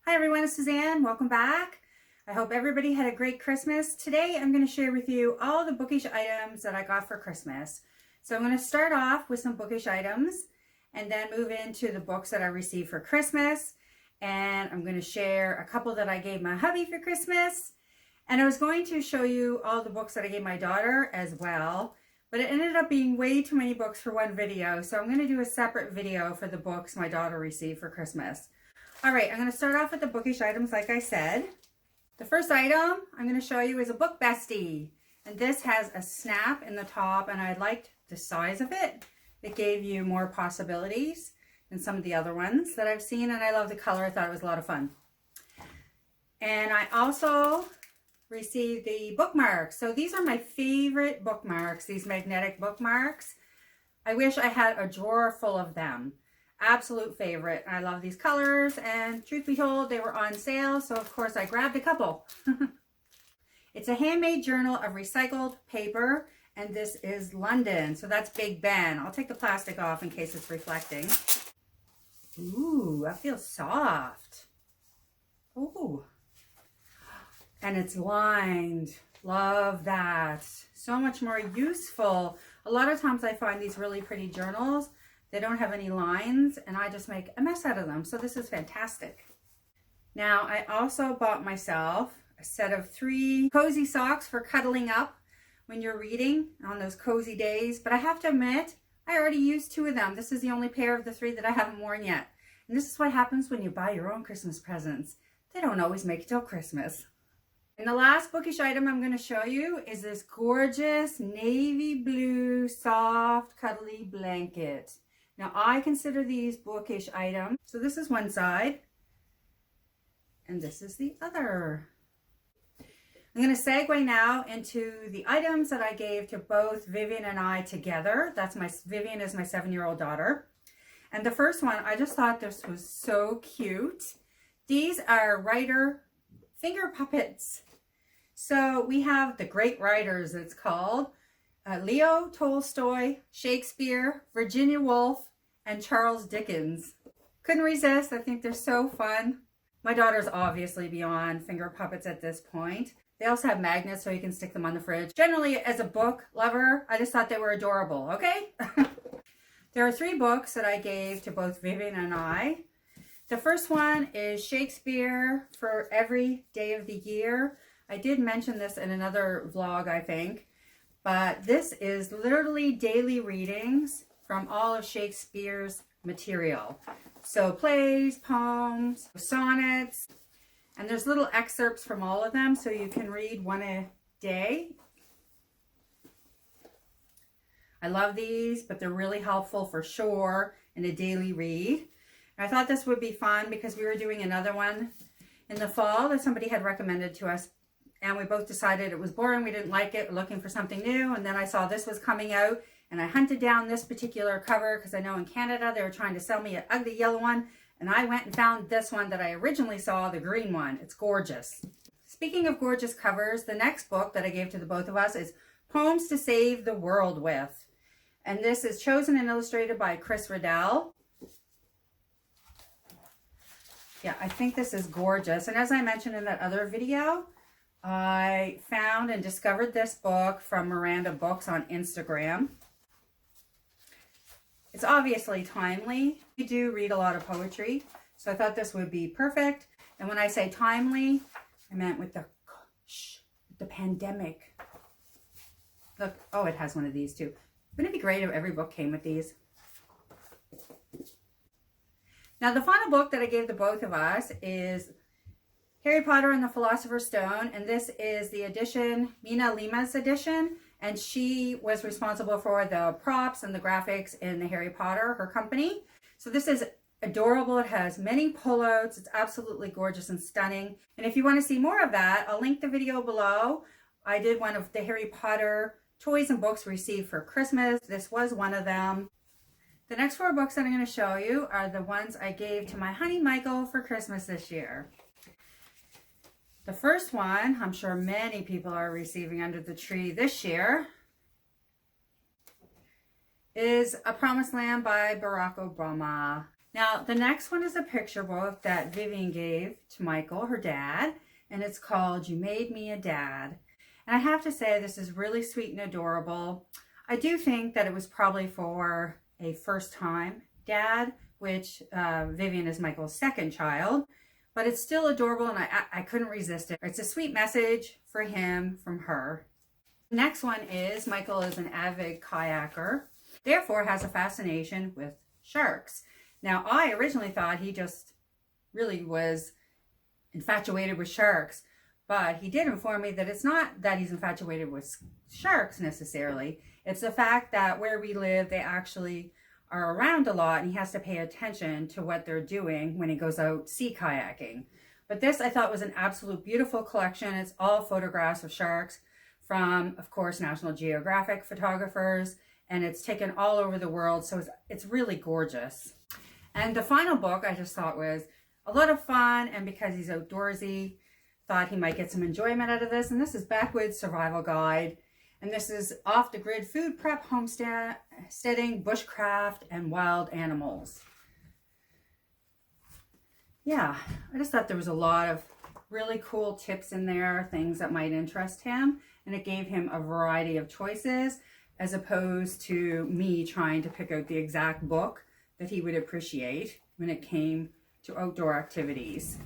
Hi everyone, it's Suzanne. Welcome back. I hope everybody had a great Christmas. Today I'm going to share with you all the bookish items that I got for Christmas. So I'm going to start off with some bookish items and then move into the books that I received for Christmas. And I'm going to share a couple that I gave my hubby for Christmas. And I was going to show you all the books that I gave my daughter as well. But it ended up being way too many books for one video. So I'm going to do a separate video for the books my daughter received for Christmas. All right, I'm going to start off with the bookish items like I said. The first item I'm going to show you is a book bestie. And this has a snap in the top and I liked the size of it. It gave you more possibilities than some of the other ones that I've seen. And I love the color. I thought it was a lot of fun. And I also received the bookmarks. So these are my favorite bookmarks, these magnetic bookmarks. I wish I had a drawer full of them. Absolute favorite. I love these colors, and truth be told, they were on sale, so of course I grabbed a couple. It's a handmade journal of recycled paper, and this is London, so that's Big Ben. I'll take the plastic off in case it's reflecting. Ooh, that feels soft. Ooh. And it's lined. Love that. So much more useful. A lot of times I find these really pretty journals, they don't have any lines and I just make a mess out of them. So this is fantastic. Now I also bought myself a set of 3 cozy socks for cuddling up when you're reading on those cozy days. But I have to admit, I already used 2 of them. This is the only pair of the 3 that I haven't worn yet. And this is what happens when you buy your own Christmas presents. They don't always make it till Christmas. And the last bookish item I'm going to show you is this gorgeous navy blue soft cuddly blanket. Now I consider these bookish items. So this is one side and this is the other. I'm going to segue now into the items that I gave to both Vivian and I together. Vivian is my 7-year-old daughter. And the first one, I just thought this was so cute. These are writer finger puppets. So we have the great writers, it's called. Leo Tolstoy, Shakespeare, Virginia Woolf, and Charles Dickens. Couldn't resist. I think they're so fun. My daughter's obviously beyond finger puppets at this point. They also have magnets so you can stick them on the fridge. Generally, as a book lover, I just thought they were adorable, okay? There are 3 books that I gave to both Vivian and I. The first one is Shakespeare for every day of the year. I did mention this in another vlog, I think. But this is literally daily readings from all of Shakespeare's material. So plays, poems, sonnets, and there's little excerpts from all of them so you can read one a day. I love these, but they're really helpful for sure in a daily read. And I thought this would be fun because we were doing another one in the fall that somebody had recommended to us. And we both decided it was boring, we didn't like it, looking for something new. And then I saw this was coming out and I hunted down this particular cover because I know in Canada they were trying to sell me an ugly yellow one. And I went and found this one that I originally saw, the green one. It's gorgeous. Speaking of gorgeous covers, the next book that I gave to the both of us is Poems to Save the World With. And this is chosen and illustrated by Chris Riddell. Yeah, I think this is gorgeous. And as I mentioned in that other video, I found and discovered this book from Miranda Books on Instagram. It's obviously timely. I do read a lot of poetry, so I thought this would be perfect. And when I say timely, I meant with the pandemic. Look, oh, it has one of these too. Wouldn't it be great if every book came with these? Now, the final book that I gave to both of us is Harry Potter and the Philosopher's Stone, and this is the edition, Mina Lima's edition, and she was responsible for the props and the graphics in the Harry Potter, her company. So this is adorable. It has many pullouts. It's absolutely gorgeous and stunning. And if you want to see more of that, I'll link the video below. I did one of the Harry Potter toys and books received for Christmas. This was one of them. The next 4 books that I'm going to show you are the ones I gave to my honey Michael for Christmas this year. The first one, I'm sure many people are receiving under the tree this year, is A Promised Land by Barack Obama. Now, the next one is a picture book that Vivian gave to Michael, her dad, and it's called You Made Me a Dad. And I have to say, this is really sweet and adorable. I do think that it was probably for a first-time dad, which Vivian is Michael's second child, but it's still adorable and I couldn't resist it. It's a sweet message for him from her. The next one is Michael is an avid kayaker, therefore has a fascination with sharks. Now, I originally thought he just really was infatuated with sharks, but he did inform me that it's not that he's infatuated with sharks necessarily. It's the fact that where we live, they actually are around a lot and he has to pay attention to what they're doing when he goes out sea kayaking. But this I thought was an absolute beautiful collection. It's all photographs of sharks from, of course, National Geographic photographers, and it's taken all over the world, so it's really gorgeous. And the final book I just thought was a lot of fun, and because he's outdoorsy, thought he might get some enjoyment out of this. And this is Backwoods Survival Guide. And this is off the grid food prep, homesteading, bushcraft, and wild animals. Yeah, I just thought there was a lot of really cool tips in there, things that might interest him. And it gave him a variety of choices as opposed to me trying to pick out the exact book that he would appreciate when it came to outdoor activities.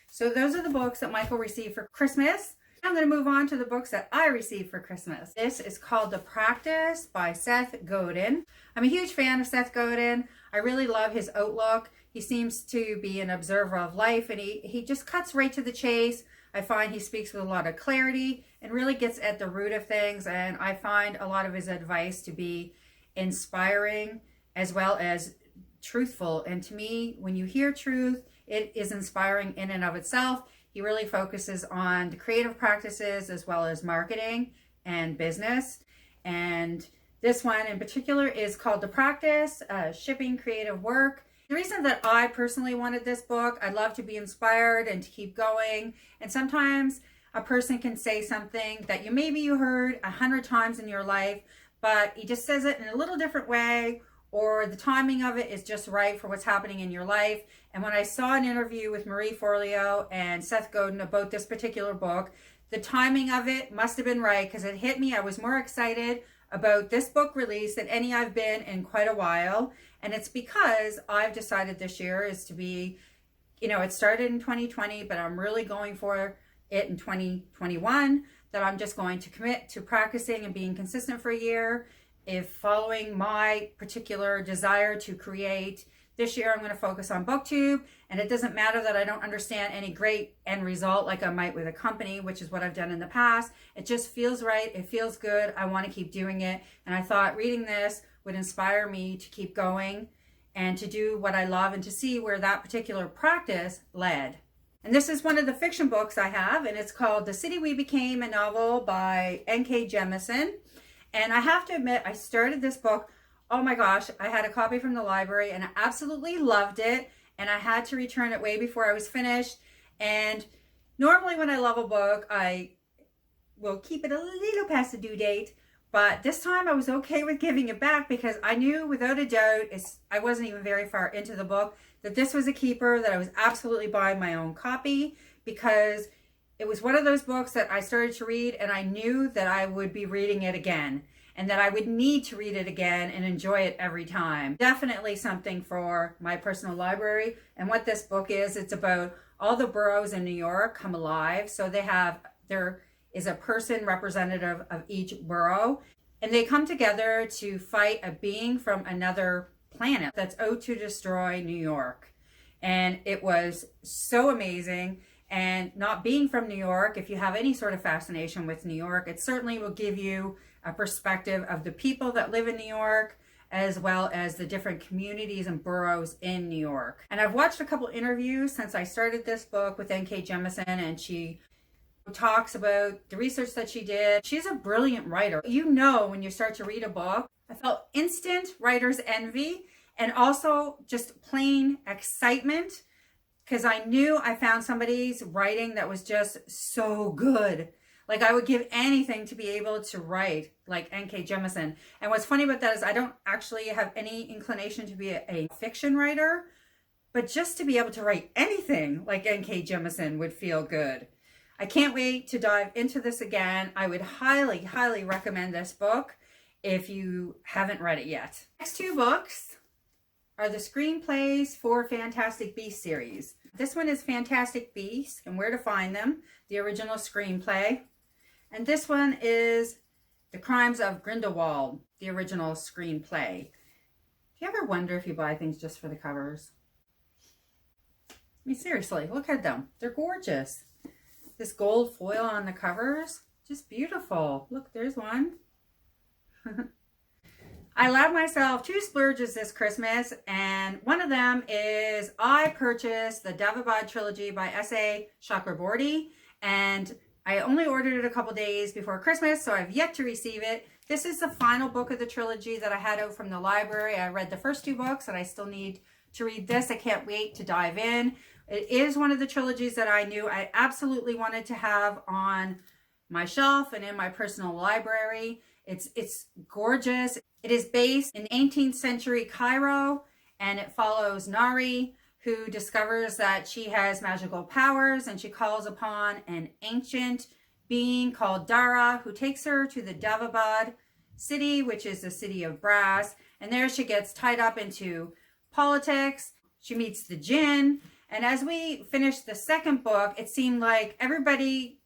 So those are the books that Michael received for Christmas. I'm going to move on to the books that I received for Christmas. This is called The Practice by Seth Godin. I'm a huge fan of Seth Godin. I really love his outlook. He seems to be an observer of life, and he just cuts right to the chase. I find he speaks with a lot of clarity and really gets at the root of things, and I find a lot of his advice to be inspiring as well as truthful. And to me, when you hear truth, it is inspiring in and of itself. He really focuses on the creative practices as well as marketing and business. And this one in particular is called The Practice, Shipping Creative Work. The reason that I personally wanted this book, I love to be inspired and to keep going. And sometimes a person can say something that maybe you heard 100 times in your life, but he just says it in a little different way, or the timing of it is just right for what's happening in your life. And when I saw an interview with Marie Forleo and Seth Godin about this particular book, the timing of it must have been right because it hit me. I was more excited about this book release than any I've been in quite a while. And it's because I've decided this year is to be, it started in 2020, but I'm really going for it in 2021, that I'm just going to commit to practicing and being consistent for a year. If following my particular desire to create, this year I'm going to focus on BookTube, and it doesn't matter that I don't understand any great end result like I might with a company, which is what I've done in the past. It just feels right. It feels good. I want to keep doing it. And I thought reading this would inspire me to keep going and to do what I love and to see where that particular practice led. And this is one of the fiction books I have, and it's called The City We Became, a novel by N.K. Jemisin. And I have to admit, I started this book, oh my gosh, I had a copy from the library and I absolutely loved it. And I had to return it way before I was finished. And normally when I love a book, I will keep it a little past the due date. But this time I was okay with giving it back because I knew without a doubt, I wasn't even very far into the book, that this was a keeper, that I was absolutely buying my own copy because it was one of those books that I started to read and I knew that I would be reading it again and that I would need to read it again and enjoy it every time. Definitely something for my personal library. And what this book is, it's about all the boroughs in New York come alive. So there is a person representative of each borough, and they come together to fight a being from another planet that's out to destroy New York. And it was so amazing. And not being from New York, if you have any sort of fascination with New York, it certainly will give you a perspective of the people that live in New York, as well as the different communities and boroughs in New York. And I've watched a couple interviews since I started this book with N.K. Jemisin, and she talks about the research that she did. She's a brilliant writer. When you start to read a book, I felt instant writer's envy and also just plain excitement, because I knew I found somebody's writing that was just so good. Like I would give anything to be able to write like N.K. Jemisin. And what's funny about that is I don't actually have any inclination to be a fiction writer, but just to be able to write anything like N.K. Jemisin would feel good. I can't wait to dive into this again. I would highly, highly recommend this book if you haven't read it yet. Next two books are the Screenplays for Fantastic Beasts series. This one is Fantastic Beasts and Where to Find Them, the original screenplay. And this one is The Crimes of Grindelwald, the original screenplay. Do you ever wonder if you buy things just for the covers? I mean, seriously, look at them. They're gorgeous. This gold foil on the covers, just beautiful. Look, there's one. I allowed myself 2 splurges this Christmas, and one of them is I purchased the Daevabad Trilogy by S.A. Chakraborty, and I only ordered it a couple days before Christmas, so I've yet to receive it. This is the final book of the trilogy that I had out from the library. I read the first 2 books, and I still need to read this. I can't wait to dive in. It is one of the trilogies that I knew I absolutely wanted to have on my shelf and in my personal library. It's gorgeous. It is based in 18th century Cairo, and it follows Nari, who discovers that she has magical powers, and she calls upon an ancient being called Dara, who takes her to the Daevabad city, which is the city of brass. And there she gets tied up into politics. She meets the Jinn. And as we finished the second book, it seemed like everybody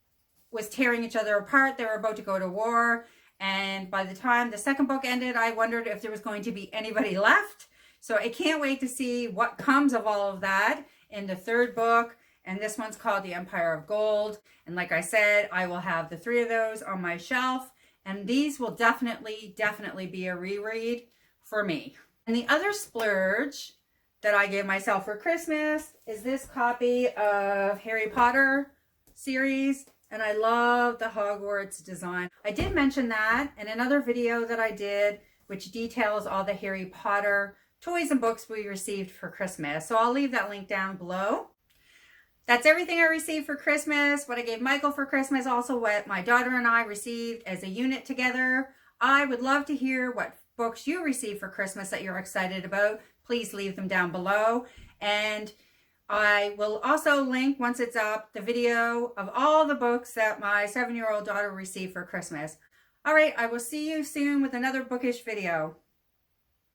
was tearing each other apart. They were about to go to war. And by the time the second book ended, I wondered if there was going to be anybody left. So I can't wait to see what comes of all of that in the third book. And this one's called The Empire of Gold. And like I said, I will have the 3 of those on my shelf. And these will definitely be a reread for me. And the other splurge that I gave myself for Christmas is this copy of Harry Potter series. And I love the Hogwarts design. I did mention that in another video that I did, which details all the Harry Potter toys and books we received for Christmas. So I'll leave that link down below. That's everything I received for Christmas, what I gave Michael for Christmas, also what my daughter and I received as a unit together. I would love to hear what books you received for Christmas that you're excited about. Please leave them down below. And I will also link, once it's up, the video of all the books that my 7-year-old daughter received for Christmas. All right, I will see you soon with another bookish video.